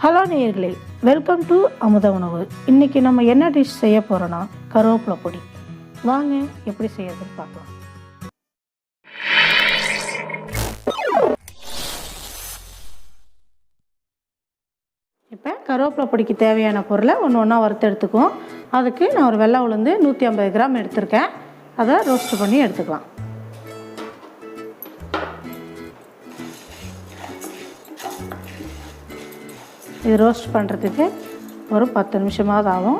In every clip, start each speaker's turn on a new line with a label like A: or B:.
A: Hello நேயர்களே, welcome to அமுத உணவு. இன்றைக்கி நம்ம என்ன டிஷ் செய்ய போகிறோன்னா கருவேப்பிலை பொடி. வாங்க எப்படி செய்யறதுன்னு பார்க்கலாம். இப்போ கருவேப்பிலை பொடிக்கு தேவையான பொருளை ஒன்று ஒன்றா வறுத்து எடுத்துக்குவோம். அதுக்கு நான் ஒரு வெள்ளை உளுந்து 150 கிராம் எடுத்திருக்கேன். அதை ரோஸ்ட் பண்ணி எடுத்துக்கலாம். இது ரோஸ்ட் பண்ணுறதுக்கு ஒரு 10 நிமிஷமாவது ஆகும்.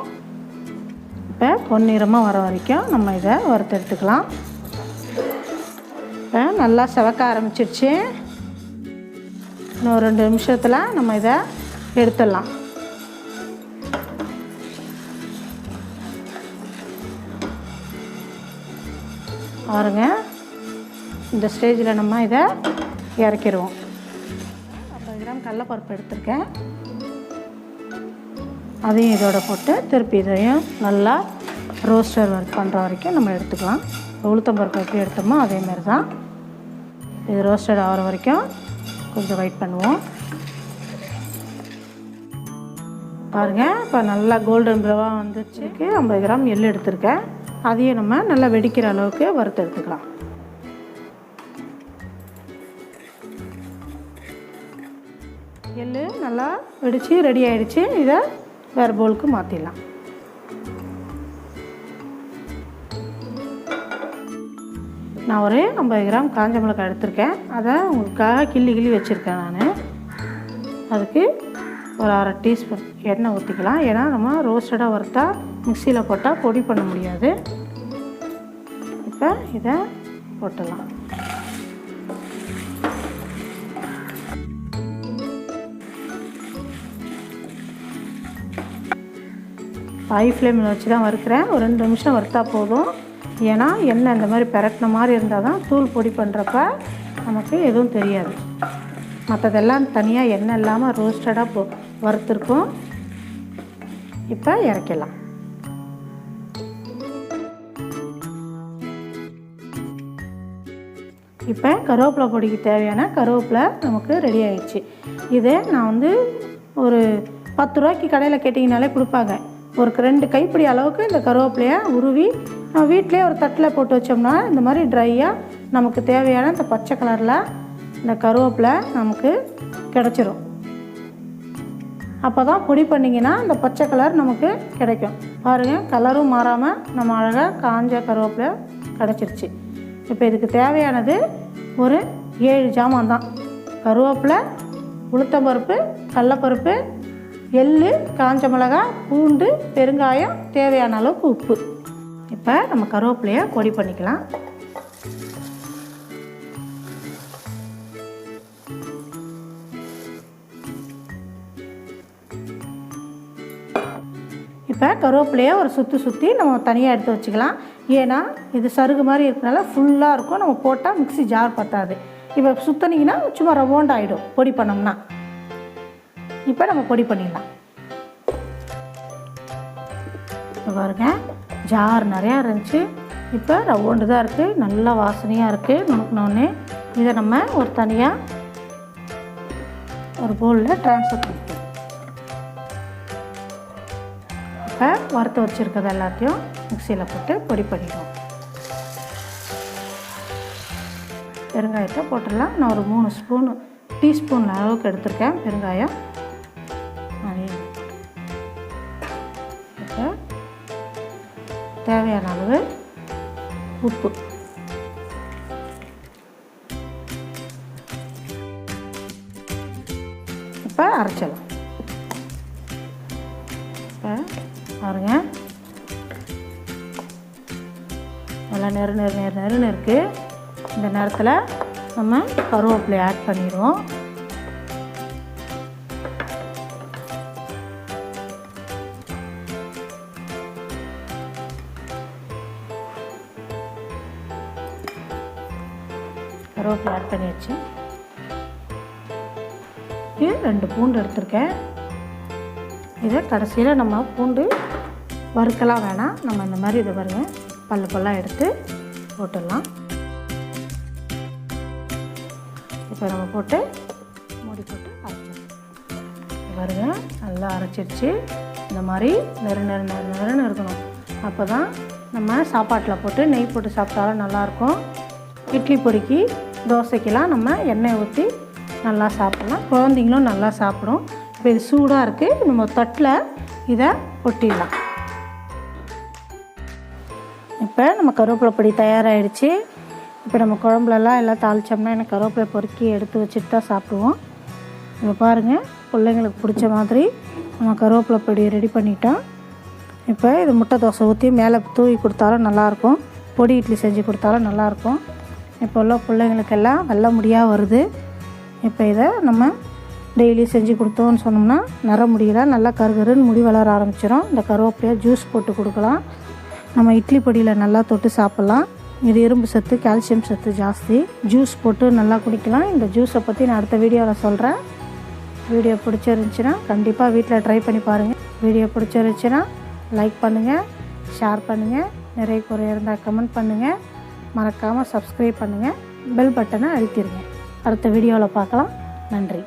A: இப்போ பொன்னிறமாக வர வரைக்கும் நம்ம இதை வறுத்து எடுத்துக்கலாம். இப்போ நல்லா செவக்க ஆரம்பிச்சிருச்சு. இன்னும் 2 நிமிஷத்தில் நம்ம இதை எடுத்துடலாம். பாருங்க, இந்த ஸ்டேஜில் நம்ம இதை இறக்கிடுவோம். 50 கிராம் கடலைப்பருப்பு எடுத்திருக்கேன். அதையும் இதோட போட்டு திருப்பி இதையும் நல்லா ரோஸ்டர் ஒர்க் பண்ணுற வரைக்கும் நம்ம எடுத்துக்கலாம். உளுத்தம்பருப்பு எப்படி எடுத்தோமோ அதேமாரி தான். இது ரோஸ்டட் ஆகிற வரைக்கும் கொஞ்சம் வெயிட் பண்ணுவோம். பாருங்கள், இப்போ நல்லா கோல்டன் ப்ரௌனாக வந்துச்சு. 50 கிராம் எள்ளு எடுத்திருக்கேன். அதையும் நம்ம நல்லா வெடிக்கிற அளவுக்கு வறுத்து எடுத்துக்கலாம். எள்ளு நல்லா வெடித்து ரெடி ஆகிடுச்சு. இதை வேறு பவுலுக்கு மாற்றிடலாம். நான் ஒரு 50 கிராம் காஞ்ச மிளகாய் எடுத்திருக்கேன். அதை உங்களுக்காக கிள்ளி வச்சுருக்கேன். நான் அதுக்கு ஒரு 1/2 டீஸ்பூன் எண்ணெய் ஊற்றிக்கலாம். ஏன்னா நம்ம ரோஸ்டடாக வறுத்தா மிக்சியில் போட்டால் பொடி பண்ண முடியாது. இப்போ இதை போட்டுடலாம். ஹை ஃப்ளேமில் வச்சு தான் வறுக்கிறேன். ஒரு 2 நிமிஷம் வறுத்தா போதும். ஏன்னா எண்ணெய் இந்த மாதிரி பெரட்டின மாதிரி இருந்தால் தான் தூள் பொடி பண்ணுறப்ப நமக்கு எதுவும் தெரியாது. மற்றதெல்லாம் தனியாக எண்ணெய் இல்லாமல் ரோஸ்டடாக வறுத்துருக்கோம். இப்போ இறக்கலாம். இப்போ கருவேப்பிலை பொடிக்கு தேவையான கருவேப்பிலை நமக்கு ரெடி ஆகிடுச்சு. இதை நான் ஒரு 10 ரூபாய்க்கு கடையில் கேட்டிங்கனாலே கொடுப்பாங்க. ஒரு 2 கைப்பிடி அளவுக்கு இந்த கருவேப்பிலையை உருவி நம்ம வீட்டிலே ஒரு தட்டில் போட்டு வச்சோம்னா இந்த மாதிரி ட்ரையாக நமக்கு தேவையான இந்த பச்சை கலரில் இந்த கருவேப்பிலை நமக்கு கிடச்சிரும். அப்போ தான் பொடி பண்ணிங்கன்னா இந்த பச்சை கலர் நமக்கு கிடைக்கும். பாருங்கள், கலரும் மாறாமல் நம்ம அழகாக காஞ்ச கருவேப்பிலை கிடச்சிருச்சு. இப்போ இதுக்கு தேவையானது ஒரு 7 ஜாமான் தான். கருவேப்பிலை, உளுத்தம்பருப்பு, கடலைப்பருப்பு, எள்ளு, காஞ்ச மிளகாய், பூண்டு, பெருங்காயம், தேவையான அளவுக்கு உப்பு. இப்போ நம்ம கருவேப்பிலையை பொடி பண்ணிக்கலாம். இப்போ கருவேப்பிலையை ஒரு சுற்றி நம்ம தனியாக எடுத்து வச்சுக்கலாம். ஏன்னா இது சருகு மாதிரி இருக்கனால ஃபுல்லாக இருக்கும். நம்ம போட்டால் மிக்ஸி ஜார் பத்தாது. இப்போ சுற்றினீங்கன்னா சும்மா ரவுண்ட் ஆகிடும் பொடி பண்ணோம்னா. இப்போ நம்ம பொடி பண்ணிடலாம். இப்போ பாருங்க, ஜார் நிறையா இருந்துச்சு. இப்போ ரவுண்டு தான் இருக்குது. நல்லா வாசனையாக இருக்குது. நமக்குனோடனே இதை நம்ம ஒரு தனியாக ஒரு பவுலில் ட்ரான்ஸ்ஃபர் பண்ணிக்கலாம். இப்போ வறுத்து வச்சுருக்கிறது எல்லாத்தையும் மிக்சியில் போட்டு பொடி பண்ணிடுவோம். பெருங்காயத்தை போட்டுடலாம். நான் ஒரு 3 டீஸ்பூன் அளவுக்கு எடுத்திருக்கேன் பெருங்காயம். இப்போ தேவையான அளவு உப்பு. இப்போ அரைச்சிடலாம். இப்போ பாருங்க, நல்லா நெருன்னு இருக்குது. இந்த நேரத்தில் நம்ம கருவேப்பிலை ஆட் பண்ணிடுவோம். கருவேப்பிலை ஆட் பண்ணியாச்சு. 2 பூண்டு எடுத்திருக்கேன். இதை கடைசியில் நம்ம பூண்டு வறுக்கலாம் வேணாம். நம்ம இந்த மாதிரி இதை பாருங்க பல்லாக எடுத்து போட்டுடலாம். இப்போ நம்ம போட்டு மூடி போட்டு அரைச்சிடலாம். பாருங்க நல்லா அரைச்சிடுச்சு. இந்த மாதிரி நெருன்னு இருக்கணும். அப்போ தான் நம்ம சாப்பாட்டில் போட்டு நெய் போட்டு சாப்பிட்டாலும் நல்லாயிருக்கும். இட்லி பொடிக்கு தோசைக்கெலாம் நம்ம எண்ணெய் ஊற்றி நல்லா சாப்பிட்லாம். குழந்தைங்களும் நல்லா சாப்பிடும். இப்போ இது சூடாக இருக்குது. நம்ம தட்டில் இதை கொட்டிடலாம். இப்போ நம்ம கருவேப்பிலை பொடி தயாராகிடுச்சு. இப்போ நம்ம குழம்புலலாம் எல்லாம் தாளித்தோம்னா எனக்கு கருவேப்பிலை பொறுக்கி எடுத்து வச்சுட்டு தான் சாப்பிடுவோம். இப்போ பாருங்கள், பிள்ளைங்களுக்கு பிடிச்ச மாதிரி நம்ம கருவேப்பிலை பொடி ரெடி பண்ணிட்டோம். இப்போ இது முட்டை தோசை ஊற்றி மேலே தூவி கொடுத்தாலும் நல்லாயிருக்கும். பொடி இட்லி செஞ்சு கொடுத்தாலும் நல்லாயிருக்கும். இப்போ உள்ள பிள்ளைங்களுக்கெல்லாம் வெள்ள முடியாக வருது. இப்போ இதை நம்ம டெய்லி செஞ்சு கொடுத்தோன்னு சொன்னோம்னா நிற முடியல நல்லா கருகருன்னு முடி வளர ஆரம்பிச்சிடும். இந்த கருவேப்பிலையை ஜூஸ் போட்டு கொடுக்கலாம். நம்ம இட்லி பொடியில் நல்லா தொட்டு சாப்பிட்லாம். இது இரும்பு சத்து, கால்சியம் சத்து ஜாஸ்தி. ஜூஸ் போட்டு நல்லா குடிக்கலாம். இந்த ஜூஸை பற்றி நான் அடுத்த வீடியோவில் சொல்கிறேன். வீடியோ பிடிச்சிருந்துச்சின்னா கண்டிப்பாக வீட்டில் ட்ரை பண்ணி பாருங்கள். வீடியோ பிடிச்சிருந்துச்சின்னா லைக் பண்ணுங்கள், ஷேர் பண்ணுங்கள், நிறைய குறை இருந்தால் கமெண்ட் பண்ணுங்கள். மறக்காமல் சப்ஸ்கிரைப் பண்ணுங்கள், பெல் பட்டனை அழுத்திடுங்க. அடுத்த வீடியோவில் பார்க்கலாம். நன்றி.